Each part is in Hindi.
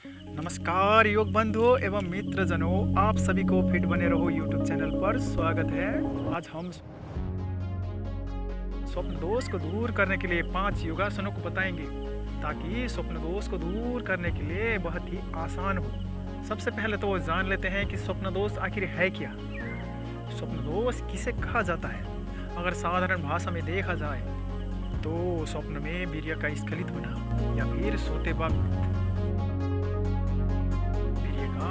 नमस्कार योग बंधुओं एवं मित्रजनों, आप सभी को फिट बने रहो यूट्यूब चैनल पर स्वागत है। आज हम स्वप्न दोष को दूर करने के लिए 5 योगासनों को बताएंगे ताकि स्वप्न दोष को दूर करने के लिए बहुत ही आसान हो। सबसे पहले तो जान लेते हैं कि स्वप्न दोष आखिर है क्या। स्वप्न दोष किसे कहा जाता है? अगर साधारण भाषा में देखा जाए तो स्वप्न में वीर्य का स्खलित होना या फिर सोते वक्त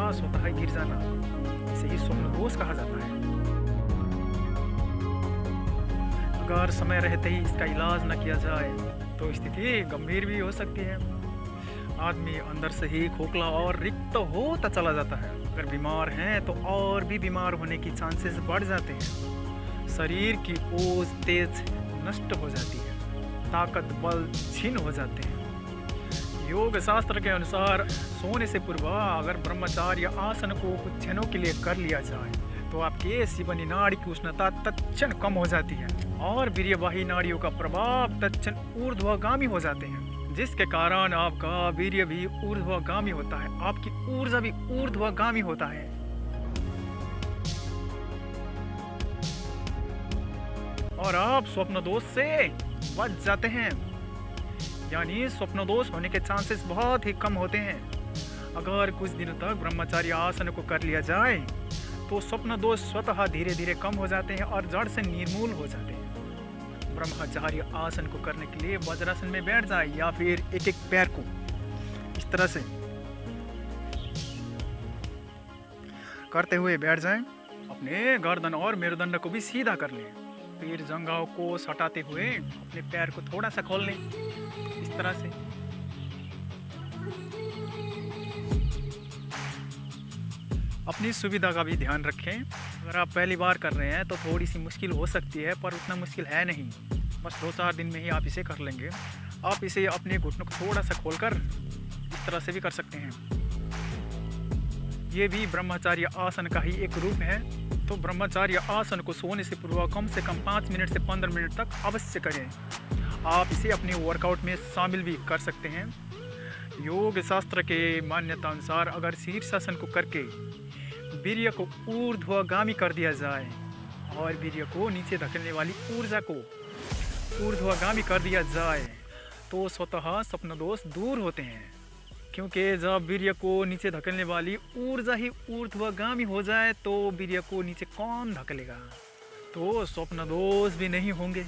स्वतः गिर जाना, इसे ही स्वप्न दोष कहा जाता है। अगर समय रहते ही इसका इलाज न किया जाए तो स्थिति गंभीर भी हो सकती है। आदमी अंदर से ही खोखला और रिक्त होता चला जाता है। अगर बीमार हैं तो और भी बीमार होने की चांसेस बढ़ जाते हैं। शरीर की ओज तेज नष्ट हो जाती है, ताकत बल छीन हो जाते हैं। योग शास्त्र के अनुसार सोने से पूर्व अगर ब्रह्मचार्य आसन को कुछ क्षणों के लिए कर लिया जाए तो आपके शिवनी नाड़ी की उष्णता तत्क्षण कम हो जाती है और वीर्यवाही नाड़ियों का प्रभाव तत्क्षण ऊर्ध्वगामी हो जाते हैं, जिसके कारण आपका वीर्य भी ऊर्ध्वगामी होता है, आपकी ऊर्जा भी ऊर्ध्वगामी होता है। और आप स्वप्न दोष से बच जाते हैं, यानी स्वप्न दोष होने के चांसेस बहुत ही कम होते हैं। अगर कुछ दिनों तक ब्रह्मचार्य आसन को कर लिया जाए तो स्वप्न दोष स्वतः धीरे धीरे कम हो जाते हैं और जड़ से निर्मूल हो जाते हैं। ब्रह्मचार्य आसन को करने के लिए वज्रासन में बैठ जाए या फिर एक एक पैर को इस तरह से करते हुए बैठ जाएं। अपने गर्दन और मेरुदंड को भी सीधा कर लें। फिर जंघाओं को सटाते हुए अपने पैर को थोड़ा सा खोल लें इस तरह से। अपनी सुविधा का भी ध्यान रखें। अगर आप पहली बार कर रहे हैं तो थोड़ी सी मुश्किल हो सकती है, पर उतना मुश्किल है नहीं। बस 2-4 दिन में ही आप इसे कर लेंगे। आप इसे अपने घुटनों को थोड़ा सा खोलकर इस तरह से भी कर सकते हैं। ये भी ब्रह्मचार्य आसन का ही एक रूप है। तो ब्रह्मचार्य आसन को सोने से पूर्व कम से कम 5 मिनट से 15 मिनट तक अवश्य करें। आप इसे अपने वर्कआउट में शामिल भी कर सकते हैं। योग शास्त्र के मान्यता अनुसार अगर शीर्षासन को करके वीर्य को ऊर्ध्वगामी कर दिया जाए और वीर्य को नीचे धकेलने वाली ऊर्जा को ऊर्ध्वगामी कर दिया जाए तो स्वतः स्वप्न दोष दूर होते हैं, क्योंकि जब वीर्य को नीचे धकेलने वाली ऊर्जा ही ऊर्ध्वगामी हो जाए तो वीर्य को नीचे कौन धकेलेगा, तो स्वप्न दोष भी नहीं होंगे।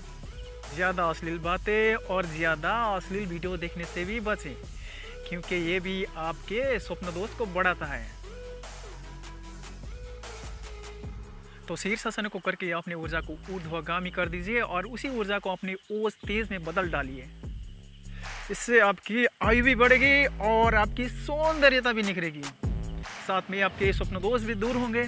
ज़्यादा अश्लील बातें और ज़्यादा अश्लील वीडियो देखने से भी बचें, क्योंकि ये भी आपके स्वप्न दोष को बढ़ाता है। तो शीर्षासन को करके अपने ऊर्जा को ऊर्ध्वगामी कर दीजिए और उसी ऊर्जा को अपने ओज तेज में बदल डालिए। इससे आपकी आयु भी बढ़ेगी और आपकी सौंदर्यता भी निखरेगी, साथ में आपके स्वप्न दोष भी दूर होंगे।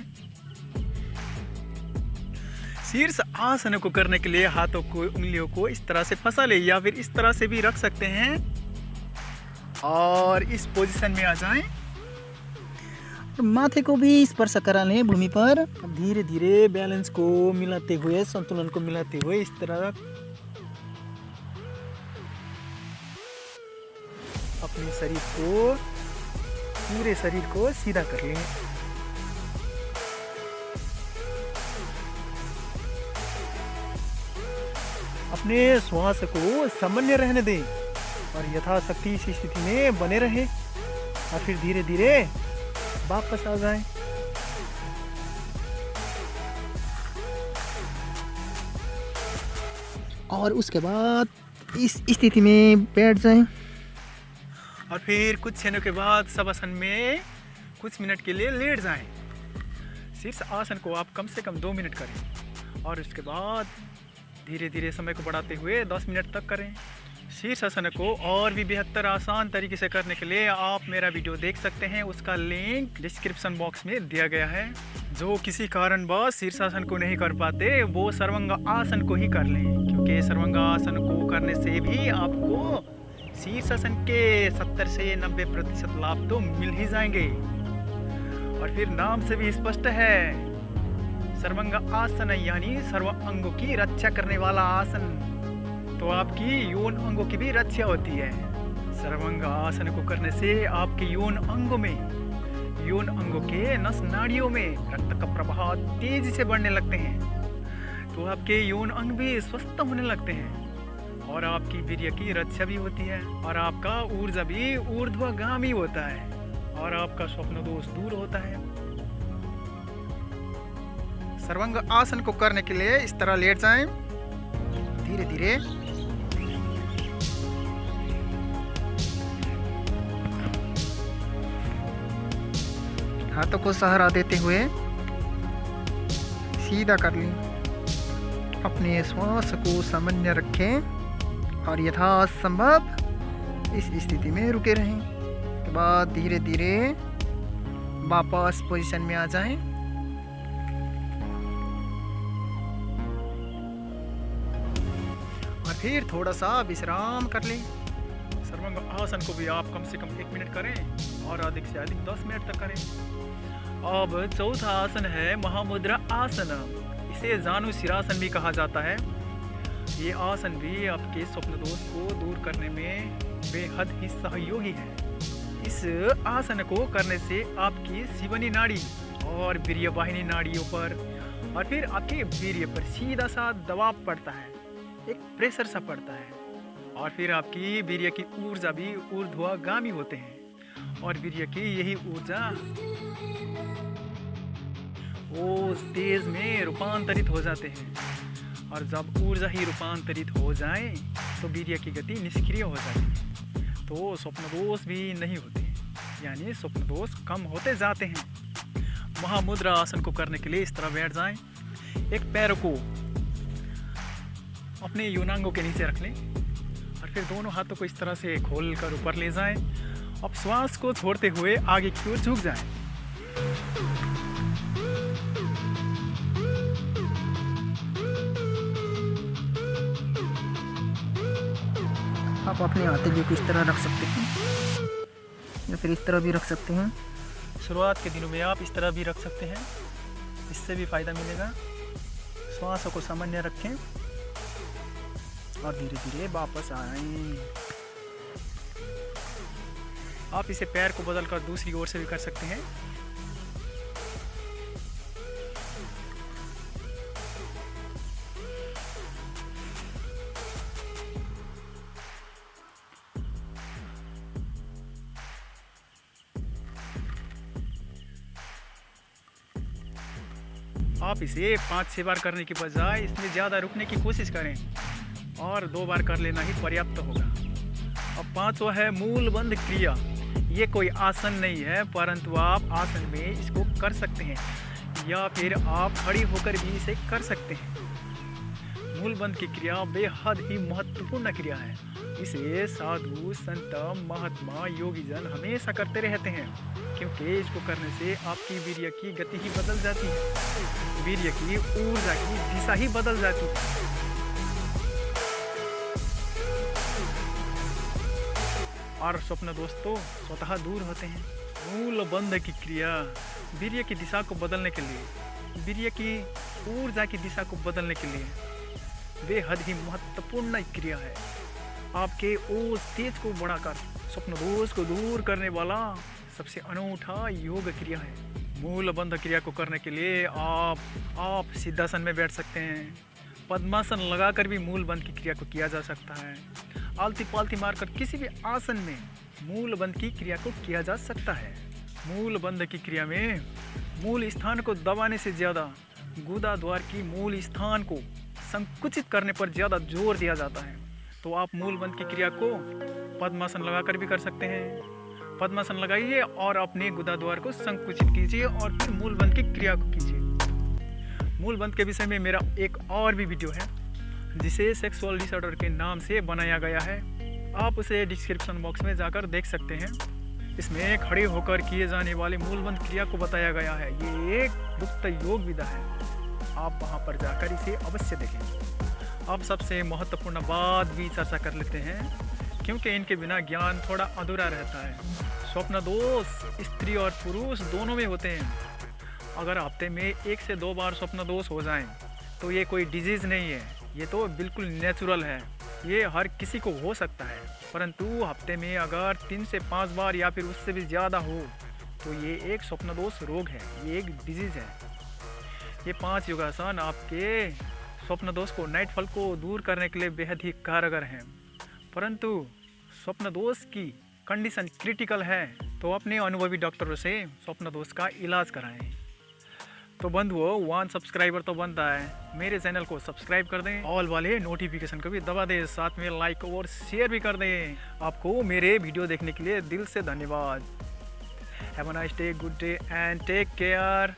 शीर्ष आसन को करने के लिए हाथों को उंगलियों को इस तरह से फंसा ले या फिर इस तरह से भी रख सकते हैं और इस पोजीशन में आ जाएं। माथे को भी स्पर्श करा लें भूमि पर। धीरे धीरे बैलेंस को मिलाते हुए, संतुलन को मिलाते हुए इस तरह अपने शरीर को, पूरे शरीर को सीधा कर लें। अपने श्वास को सामान्य रहने दें और यथाशक्ति इस स्थिति में बने रहें और फिर धीरे धीरे वापस आ जाएं। और उसके बाद इस स्थिति में बैठ जाएं। और फिर कुछ क्षणों के बाद शवासन में कुछ मिनट के लिए लेट जाएं। शीर्ष आसन को आप कम से कम 2 मिनट करें और उसके बाद धीरे धीरे समय को बढ़ाते हुए 10 मिनट तक करें। शीर्षासन को और भी बेहतर आसान तरीके से करने के लिए आप मेरा वीडियो देख सकते हैं, उसका लिंक डिस्क्रिप्शन बॉक्स में दिया गया है। जो किसी कारणवश शीर्षासन को नहीं कर पाते वो सर्वांग आसन को ही कर लें, क्योंकि सर्वांग आसन को करने से भी आपको शीर्षासन के 70 से 90% लाभ तो मिल ही जाएंगे। और फिर नाम से भी स्पष्ट है, सर्वांग आसन यानी सर्व अंगों की रक्षा करने वाला आसन। तो आपकी यौन अंगों की भी रक्षा होती है। सर्वांग आसन को करने से आपके यौन अंगों के नस नाड़ियों में रक्त का प्रवाह तेजी से बढ़ने लगते हैं, तो आपके यौन अंग भी स्वस्थ होने लगते हैं और आपकी वीर्य की रक्षा भी होती है और आपका ऊर्जा भी ऊर्ध्वगामी होता है और आपका स्वप्न दोष दूर होता है। सर्वांग आसन को करने के लिए इस तरह लेट जाएं, धीरे धीरे हाथों को सहारा देते हुए सीधा कर लें। अपने श्वास को सामान्य रखें और यथासंभव इस स्थिति में रुके रहें। के बाद धीरे धीरे वापस पोजीशन में आ जाएं। और फिर थोड़ा सा विश्राम कर लें। सर्वांग आसन को भी आप कम से कम 1 मिनट करें और अधिक से अधिक 10 मिनट तक करें। अब चौथा आसन है महामुद्रा आसन। इसे जानु शिरासन भी कहा जाता है। ये आसन भी आपके स्वप्न दोष को दूर करने में बेहद ही सहयोगी है। इस आसन को करने से आपकी शिवनी नाड़ी और वीर्यवाहिनी नाड़ियों पर और फिर आपके वीर्य पर सीधा सा दबाव पड़ता है, एक प्रेशर सा पड़ता है और फिर आपकी वीर्य की ऊर्जा भी ऊर्ध्वगामी होते हैं और वीर्य की यही ऊर्जा ओज तेज में रूपांतरित हो जाते हैं और जब ऊर्जा ही रूपांतरित हो जाए तो वीर्य की गति निष्क्रिय हो जाती है, तो स्वप्न दोष भी नहीं होते, यानी स्वप्न दोष कम होते जाते हैं। महामुद्रा आसन को करने के लिए इस तरह बैठ जाएं। एक पैर को अपने यौनांगों के नीचे रख लें और फिर दोनों हाथों को इस तरह से खोल कर ऊपर ले जाएं। अब श्वास को छोड़ते हुए आगे की ओर झुक जाएं। आप अपने हथेली को इस तरह रख सकते हैं या फिर इस तरह भी रख सकते हैं। शुरुआत के दिनों में आप इस तरह भी रख सकते हैं, इससे भी फायदा मिलेगा। श्वासों को सामान्य रखें और धीरे धीरे वापस आएं। आप इसे पैर को बदलकर दूसरी ओर से भी कर सकते हैं। आप इसे 5-6 बार करने की बजाय इसमें ज़्यादा रुकने की कोशिश करें और 2 बार कर लेना ही पर्याप्त होगा। अब 5वां है मूल बंध क्रिया। ये कोई आसन नहीं है, परंतु आप आसन में इसको कर सकते हैं या फिर आप खड़ी होकर भी इसे कर सकते हैं। मूल बंध की क्रिया बेहद ही महत्वपूर्ण क्रिया है। इसे साधु, संत, महात्मा, योगीजन हमेशा करते रहते हैं, क्योंकि इसको करने से आपकी वीर्य की गति ही बदल जाती है, वीर्य की ऊर्जा की दिशा ही बदल जाती है। और स्वप्न दोस्तों स्वतः दूर होते हैं। मूल बंध की क्रिया वीर्य की दिशा को बदलने के लिए, वीर्य की ऊर्जा की दिशा को बदलने के लिए बेहद ही महत्वपूर्ण क्रिया है। आपके ओज तेज को बढ़ाकर स्वप्न दोष को दूर करने वाला सबसे अनूठा योग क्रिया है। मूल बंध क्रिया को करने के लिए आप सिद्धासन में बैठ सकते हैं। पद्मासन लगाकर भी मूल बंध की क्रिया को किया जा सकता है। आलती पालती मारकर किसी भी आसन में मूल बंध की क्रिया को किया जा सकता है। मूल बंध की क्रिया में मूल स्थान को दबाने से ज़्यादा गुदा द्वार की मूल स्थान को संकुचित करने पर ज़्यादा जोर दिया जाता है। तो आप मूल बंध की क्रिया को पद्मासन लगाकर भी कर सकते हैं। पद्मासन लगाइए और अपने गुदा द्वार को संकुचित कीजिए और फिर मूल बंध की क्रिया को कीजिए। मूल बंध के विषय में मेरा एक और भी वीडियो है जिसे सेक्सुअल डिसऑर्डर के नाम से बनाया गया है। आप उसे डिस्क्रिप्शन बॉक्स में जाकर देख सकते हैं। इसमें खड़े होकर किए जाने वाले मूलबंध क्रिया को बताया गया है। ये एक गुप्त योग विधा है, आप वहां पर जाकर इसे अवश्य देखें। अब सबसे महत्वपूर्ण बात भी चर्चा कर लेते हैं, क्योंकि इनके बिना ज्ञान थोड़ा अधूरा रहता है। स्वप्न दोष स्त्री और पुरुष दोनों में होते हैं। अगर हफ्ते में 1 से 2 बार स्वप्न दोष हो जाएं, तो ये कोई डिजीज़ नहीं है, ये तो बिल्कुल नेचुरल है। ये हर किसी को हो सकता है, परंतु हफ्ते में अगर 3 से 5 बार या फिर उससे भी ज़्यादा हो तो ये एक स्वप्नदोष रोग है, ये एक डिजीज़ है। ये 5 योगासन आपके स्वप्नदोष को, नाइटफॉल को दूर करने के लिए बेहद ही कारगर हैं। परंतु स्वप्नदोष की कंडीशन क्रिटिकल है तो अपने अनुभवी डॉक्टरों से स्वप्नदोष का इलाज कराएं। तो बंधुओं, 1 सब्सक्राइबर तो बनता है, मेरे चैनल को सब्सक्राइब कर दें, ऑल वाले नोटिफिकेशन को भी दबा दें, साथ में लाइक और शेयर भी कर दें। आपको मेरे वीडियो देखने के लिए दिल से धन्यवाद। Have a nice day, good day and take care.